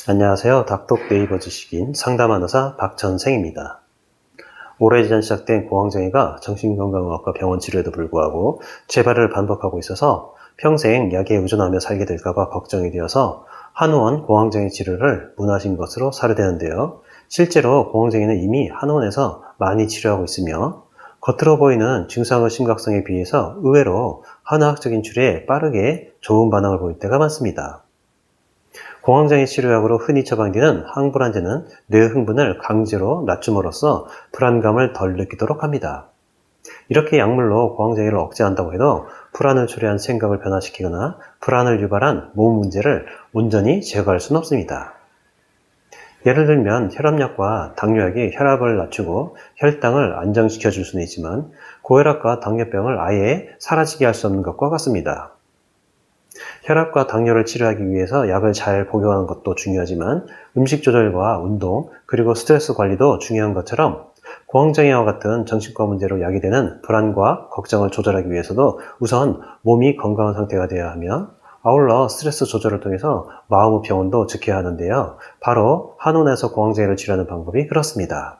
안녕하세요. 닥톡 네이버 지식인 상담한 의사 박전생입니다. 오래전 시작된 공황장애가 정신건강의학과 병원 치료에도 불구하고 재발을 반복하고 있어서 평생 약에 의존하며 살게 될까봐 걱정이 되어서 한의원 공황장애 치료를 문하신 것으로 사료되는데요. 실제로 공황장애는 이미 한의원에서 많이 치료하고 있으며 겉으로 보이는 증상의 심각성에 비해서 의외로 한의학적인 치료에 빠르게 좋은 반응을 보일 때가 많습니다. 공황장애 치료약으로 흔히 처방되는 항불안제는 뇌 흥분을 강제로 낮춤으로써 불안감을 덜 느끼도록 합니다. 이렇게 약물로 공황장애를 억제한다고 해도 불안을 초래한 생각을 변화시키거나 불안을 유발한 몸 문제를 온전히 제거할 수는 없습니다. 예를 들면 혈압약과 당뇨약이 혈압을 낮추고 혈당을 안정시켜 줄 수는 있지만 고혈압과 당뇨병을 아예 사라지게 할 수 없는 것과 같습니다. 혈압과 당뇨를 치료하기 위해서 약을 잘 복용하는 것도 중요하지만 음식 조절과 운동, 그리고 스트레스 관리도 중요한 것처럼 공황장애와 같은 정신과 문제로 야기되는 불안과 걱정을 조절하기 위해서도 우선 몸이 건강한 상태가 되어야 하며 아울러 스트레스 조절을 통해서 마음의 평온도 지켜야 하는데요. 바로 한의원에서 공황장애를 치료하는 방법이 그렇습니다.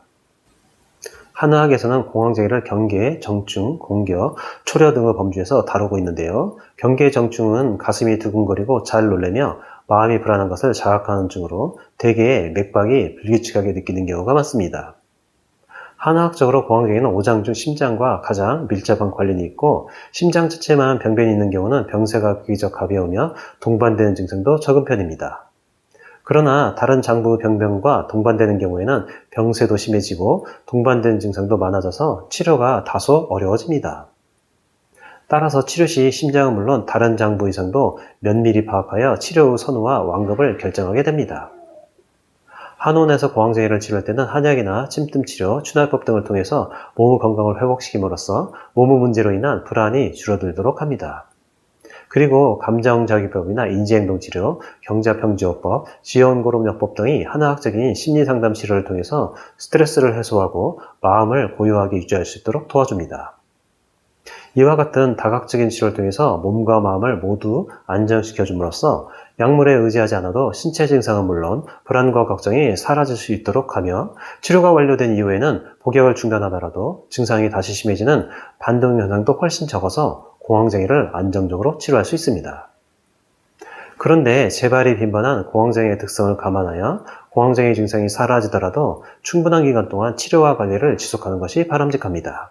한의학에서는 공황장애를 경계, 정충, 공겨, 초려 등의 범주에서 다루고 있는데요. 경계 정충은 가슴이 두근거리고 잘 놀래며 마음이 불안한 것을 자각하는 증으로 대개 맥박이 불규칙하게 느끼는 경우가 많습니다. 한의학적으로 공황장애는 오장 중 심장과 가장 밀접한 관련이 있고 심장 자체만 병변이 있는 경우는 병세가 비교적 가벼우며 동반되는 증상도 적은 편입니다. 그러나 다른 장부 병변과 동반되는 경우에는 병세도 심해지고 동반되는 증상도 많아져서 치료가 다소 어려워집니다. 따라서 치료 시 심장은 물론 다른 장부 이상도 면밀히 파악하여 치료 후 선호와 완급을 결정하게 됩니다. 한의원에서 공황장애를 치료할 때는 한약이나 침뜸치료, 추나요법 등을 통해서 몸의 건강을 회복시킴으로써 몸의 문제로 인한 불안이 줄어들도록 합니다. 그리고 감정자기법이나 인지행동치료, 경자평지요법, 지연고름요법 등이 한의학적인 심리상담 치료를 통해서 스트레스를 해소하고 마음을 고요하게 유지할 수 있도록 도와줍니다. 이와 같은 다각적인 치료를 통해서 몸과 마음을 모두 안정시켜줌으로써 약물에 의지하지 않아도 신체 증상은 물론 불안과 걱정이 사라질 수 있도록 하며 치료가 완료된 이후에는 복약을 중단하더라도 증상이 다시 심해지는 반등 현상도 훨씬 적어서 공황장애를 안정적으로 치료할 수 있습니다. 그런데 재발이 빈번한 공황장애의 특성을 감안하여 공황장애 증상이 사라지더라도 충분한 기간 동안 치료와 관리를 지속하는 것이 바람직합니다.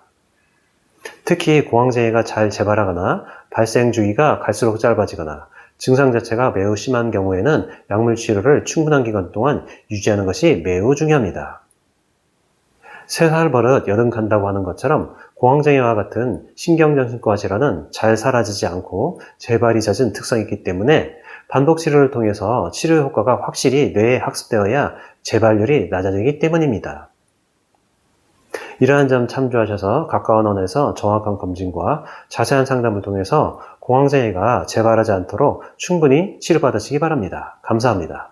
특히 공황장애가 잘 재발하거나 발생 주기가 갈수록 짧아지거나 증상 자체가 매우 심한 경우에는 약물 치료를 충분한 기간 동안 유지하는 것이 매우 중요합니다. 3살 버릇 여름 간다고 하는 것처럼 공황장애와 같은 신경정신과 질환은 잘 사라지지 않고 재발이 잦은 특성이 있기 때문에 반복 치료를 통해서 치료 효과가 확실히 뇌에 학습되어야 재발률이 낮아지기 때문입니다. 이러한 점 참조하셔서 가까운 원에서 정확한 검진과 자세한 상담을 통해서 공황장애가 재발하지 않도록 충분히 치료받으시기 바랍니다. 감사합니다.